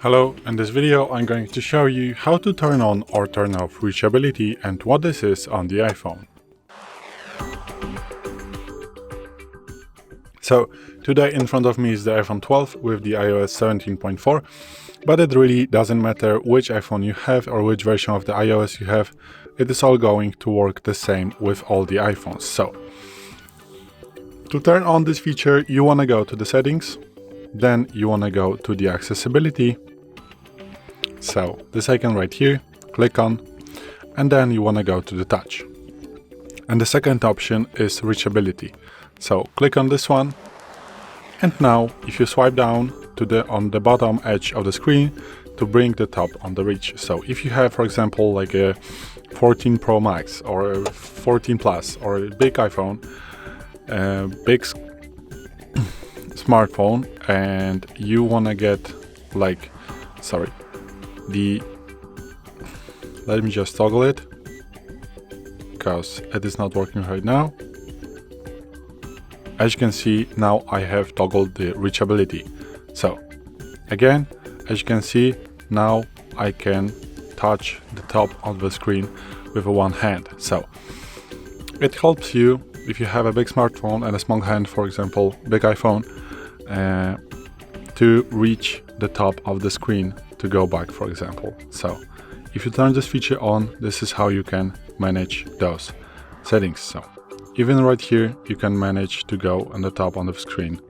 Hello, in this video I'm going to show you how to turn on or turn off reachability and what this is on the iPhone. So today in front of me is the iPhone 12 with the iOS 17.4, but it really doesn't matter which iPhone you have or which version of the iOS you have, it is all going to work the same with all the iPhones. So to turn on this feature, you want to go to the settings, then you want to go to the accessibility. So this icon right here, click on, and then you want to go to the touch. And the second option is reachability. So click on this one, and now if you swipe down to on the bottom edge of the screen to bring the top on the reach. So if you have, for example, like a 14 Pro Max or a 14 Plus or a big iPhone, big smartphone, and you want to get like, let me just toggle it because it is not working right now. As you can see, now I have toggled the reachability. So again, as you can see, now I can touch the top of the screen with one hand. So it helps you if you have a big smartphone and a small hand, for example, big iPhone, to reach the top of the screen to go back, for example. So if you turn this feature on, this is how you can manage those settings. So even right here, you can manage to go on the top on the screen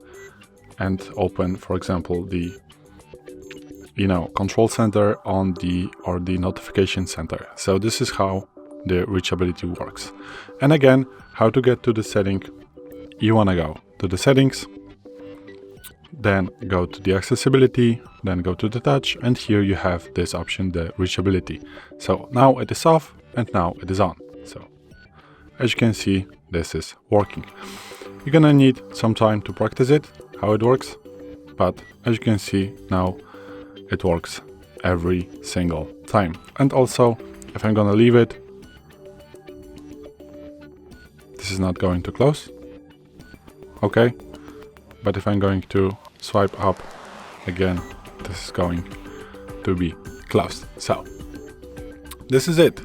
and open, for example, the control center or the notification center. So this is how the reachability works. And again, how to get to the setting, you want to go to the settings, then go to the accessibility, then go to the touch, and here you have this option, the reachability. So now it is off and now it is on. So as you can see, this is working. You're gonna need some time to practice it, how it works, but as you can see now it works every single time. And also, if I'm gonna leave it, this is not going to close. Okay, but if I'm going to swipe up again, this is going to be closed. So this is it.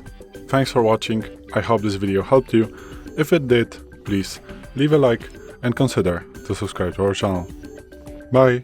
Thanks for watching. I hope this video helped you. If it did, please leave a like and consider to subscribe to our channel. Bye.